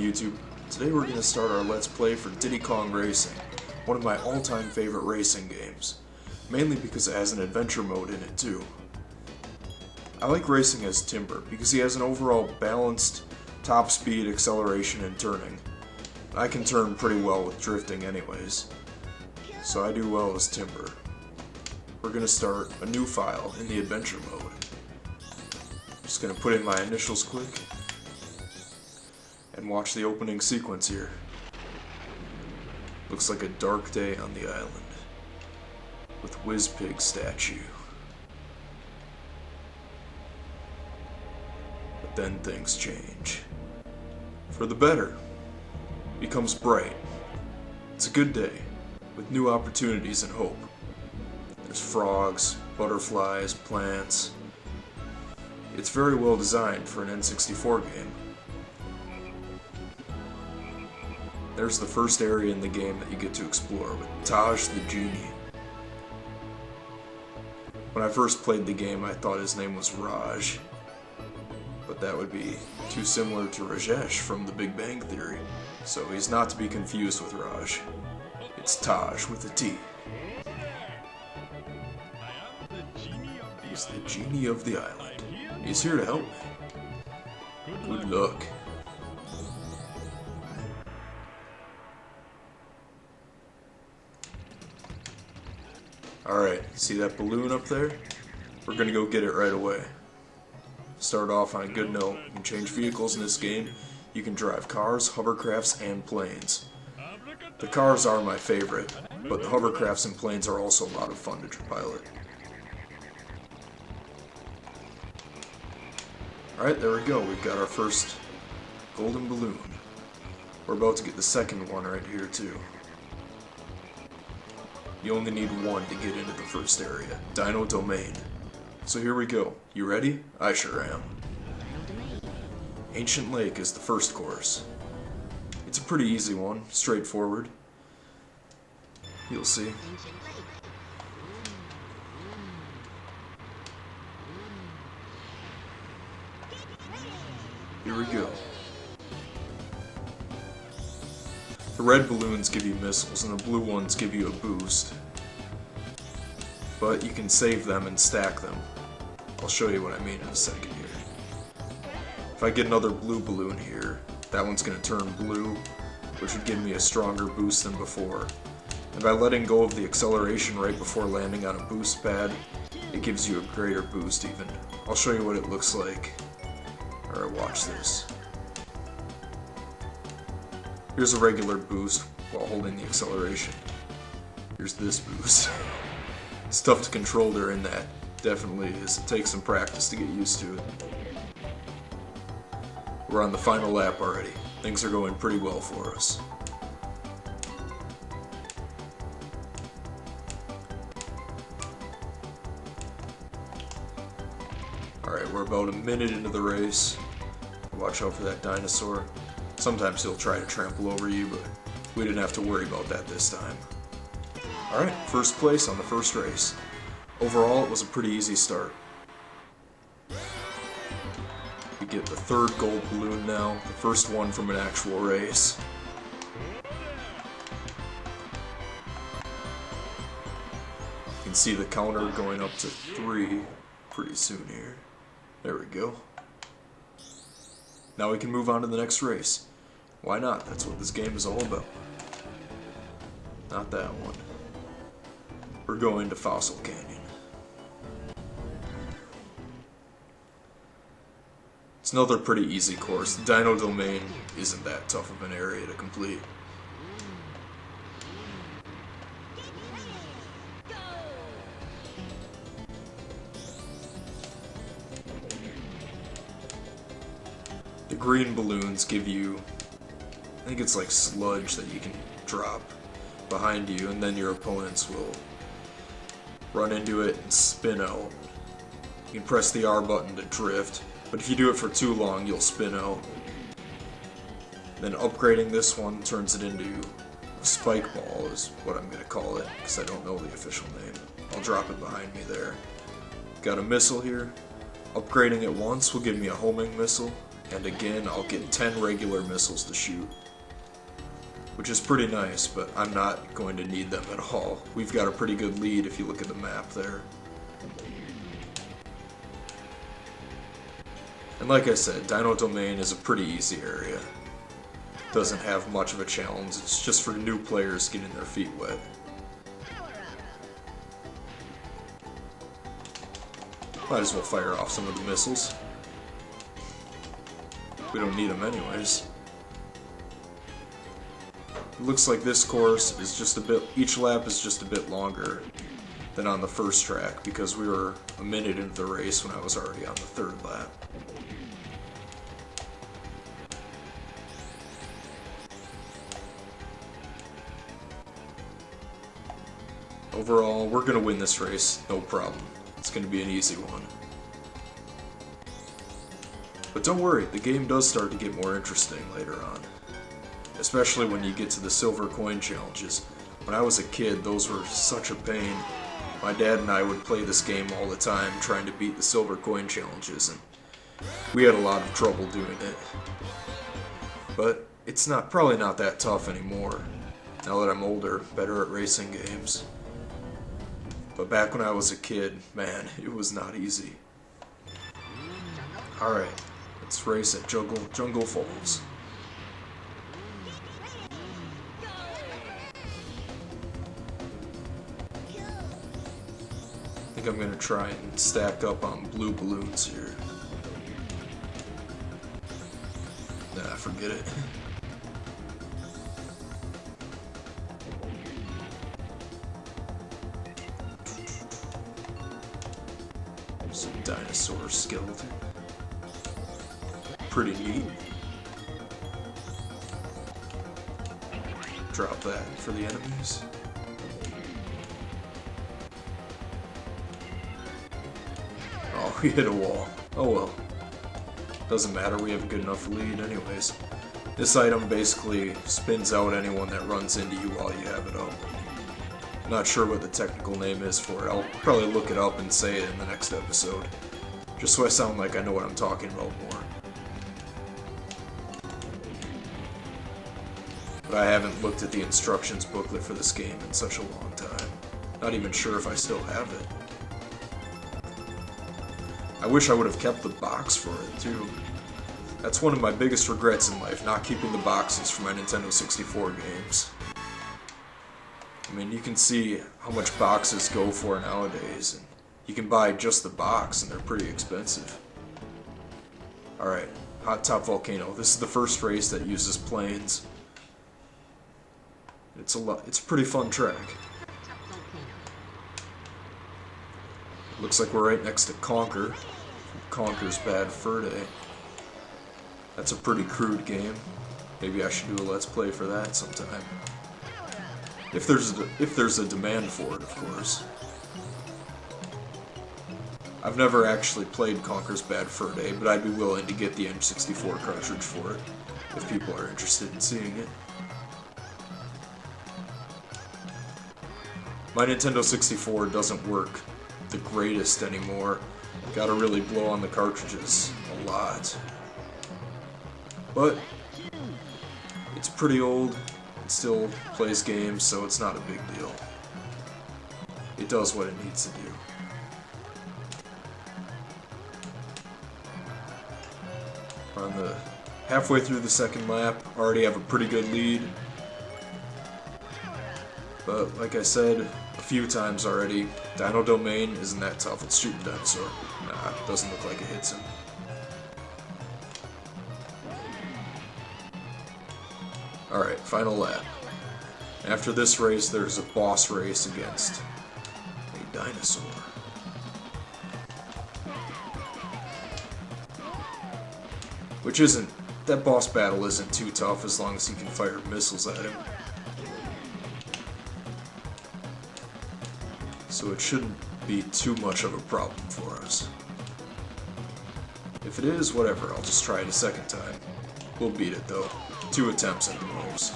YouTube. Today we're going to start our Let's Play for Diddy Kong Racing, one of my all-time favorite racing games, mainly because it has an adventure mode in it too. I like racing as Timber because he has an overall balanced top speed, acceleration, and turning. I can turn pretty well with drifting anyways, so I do well as Timber. We're going to start a new file in the adventure mode. Just going to put in my initials quick and watch the opening sequence here. Looks like a dark day on the island with Whizpig statue. But then things change. For the better. Becomes bright. It's a good day with new opportunities and hope. There's frogs, butterflies, plants. It's very well designed for an N64 game. There's the first area in the game that you get to explore with Taj the Genie. When I first played the game, I thought his name was Raj, but that would be too similar to Rajesh from The Big Bang Theory, so he's not to be confused with Raj. It's Taj with a T. He's the genie of the island. He's here to help me. Good luck. Alright, see that balloon up there? We're gonna go get it right away. Start off on a good note. You can change vehicles in this game. You can drive cars, hovercrafts, and planes. The cars are my favorite, but the hovercrafts and planes are also a lot of fun to pilot. Alright, there we go. We've got our first golden balloon. We're about to get the second one right here too. You only need one to get into the first area, Dino Domain. So here we go. You ready? I sure am. Ancient Lake is the first course. It's a pretty easy one, straightforward. You'll see. Here we go. The red balloons give you missiles, and the blue ones give you a boost. But you can save them and stack them. I'll show you what I mean in a second here. If I get another blue balloon here, that one's going to turn blue, which would give me a stronger boost than before. And by letting go of the acceleration right before landing on a boost pad, it gives you a greater boost even. I'll show you what it looks like. Alright, watch this. Here's a regular boost while holding the acceleration. Here's this boost. It's tough to control during that. Definitely is. It takes some practice to get used to it. We're on the final lap already. Things are going pretty well for us. Alright, we're about a minute into the race. Watch out for that dinosaur. Sometimes he'll try to trample over you, but we didn't have to worry about that this time. Alright, first place on the first race. Overall, it was a pretty easy start. We get the third gold balloon now, the first one from an actual race. You can see the counter going up to 3 pretty soon here. There we go. Now we can move on to the next race. Why not? That's what this game is all about. Not that one. We're going to Fossil Canyon. It's another pretty easy course. Dino Domain isn't that tough of an area to complete. The green balloons give you, I think it's like sludge that you can drop behind you, and then your opponents will run into it and spin out. You can press the R button to drift, but if you do it for too long, you'll spin out. Then upgrading this one turns it into a spike ball is what I'm going to call it, because I don't know the official name. I'll drop it behind me there. Got a missile here. Upgrading it once will give me a homing missile, And again, I'll get 10 regular missiles to shoot. Which is pretty nice, but I'm not going to need them at all. We've got a pretty good lead if you look at the map there. And like I said, Dino Domain is a pretty easy area. Doesn't have much of a challenge, it's just for new players getting their feet wet. Might as well fire off some of the missiles. We don't need them anyways. It looks like this course is just a bit, each lap is just a bit longer than on the first track because we were a minute into the race when I was already on the third lap. Overall, we're going to win this race, no problem. It's going to be an easy one. But don't worry, the game does start to get more interesting later on. Especially when you get to the silver coin challenges. When I was a kid, those were such a pain. My dad and I would play this game all the time, trying to beat the silver coin challenges, and we had a lot of trouble doing it. But it's probably not that tough anymore, now that I'm older, better at racing games. But back when I was a kid, man, it was not easy. Alright, let's race at Jungle Falls. I think I'm going to try and stack up on blue balloons here. Nah, forget it. Some dinosaur skeleton. Pretty neat. Drop that for the enemies. Oh, we hit a wall. Oh well. Doesn't matter, we have a good enough lead anyways. This item basically spins out anyone that runs into you while you have it up. Not sure what the technical name is for it. I'll probably look it up and say it in the next episode. Just so I sound like I know what I'm talking about more. But I haven't looked at the instructions booklet for this game in such a long time. Not even sure if I still have it. I wish I would have kept the box for it too. That's one of my biggest regrets in life, not keeping the boxes for my Nintendo 64 games. I mean, you can see how much boxes go for nowadays, and you can buy just the box, and they're pretty expensive. Alright, Hot Top Volcano. This is the first race that uses planes. It's a pretty fun track. Looks like we're right next to Conker. Conker's Bad Fur Day. That's a pretty crude game. Maybe I should do a Let's Play for that sometime. If there's a demand for it, of course. I've never actually played Conker's Bad Fur Day, but I'd be willing to get the N64 cartridge for it, if people are interested in seeing it. My Nintendo 64 doesn't work the greatest anymore. Gotta really blow on the cartridges a lot. But it's pretty old. It still plays games, so it's not a big deal. It does what it needs to do. We're on the halfway through the second lap. Already have a pretty good lead. But like I said a few times already, Dino Domain isn't that tough. It's shooting dinosaur. Nah, it doesn't look like it hits him. Alright, final lap. After this race, there's a boss race against a dinosaur. Which isn't, that boss battle isn't too tough as long as you can fire missiles at him. So it shouldn't be too much of a problem for us. If it is, whatever, I'll just try it a second time. We'll beat it though. 2 attempts at the most.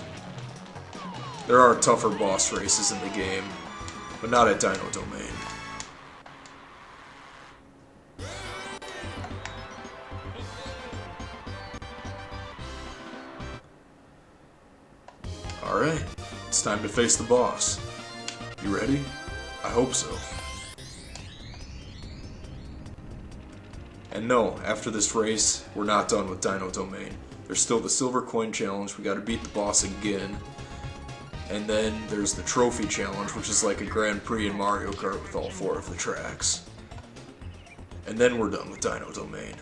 There are tougher boss races in the game, but not at Dino Domain. Alright, it's time to face the boss. You ready? I hope so. And no, after this race, we're not done with Dino Domain. There's still the Silver Coin Challenge, we gotta beat the boss again. And then there's the Trophy Challenge, which is like a Grand Prix in Mario Kart with all 4 of the tracks. And then we're done with Dino Domain.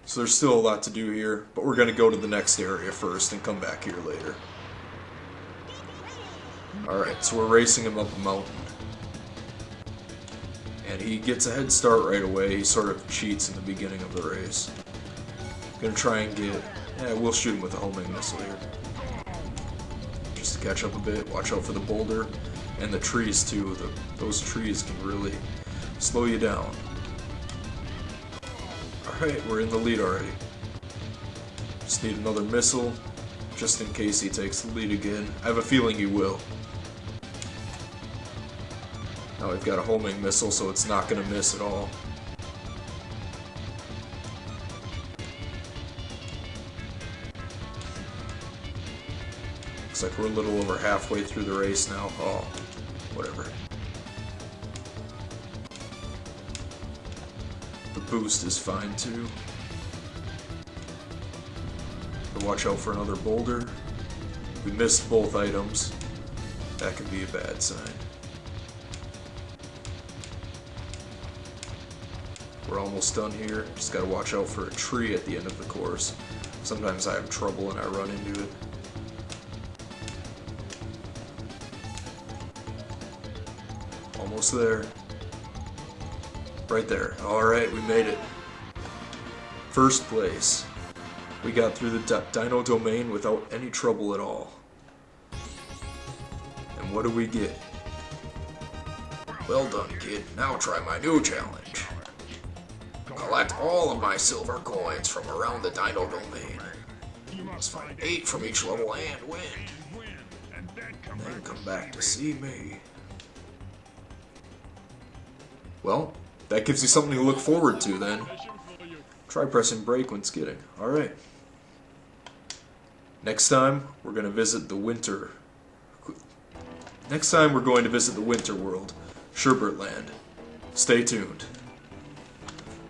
So there's still a lot to do here, but we're gonna go to the next area first and come back here later. Alright, so we're racing him up a mountain. And he gets a head start right away. He sort of cheats in the beginning of the race. Gonna try and get... yeah, we'll shoot him with a homing missile here. Just to catch up a bit. Watch out for the boulder. And the trees too. Those trees can really slow you down. Alright, we're in the lead already. Just need another missile. Just in case he takes the lead again. I have a feeling he will. Now we've got a homing missile, so it's not going to miss at all. Looks like we're a little over halfway through the race now. Oh, whatever. The boost is fine too. But watch out for another boulder. We missed both items. That could be a bad sign. We're almost done here. Just gotta watch out for a tree at the end of the course. Sometimes I have trouble and I run into it. Almost there. Right there. Alright, we made it. First place. We got through the Dino Domain without any trouble at all. And what do we get? Well done, kid. Now try my new challenge. Collect all of my silver coins from around the Dino Domain. You must find 8 from each level and win. And then come back to see me. Well, that gives you something to look forward to then. Try pressing brake when skidding. Alright. Next time, we're going to visit the winter. Next time, we're going to visit the winter world, Sherbertland. Stay tuned.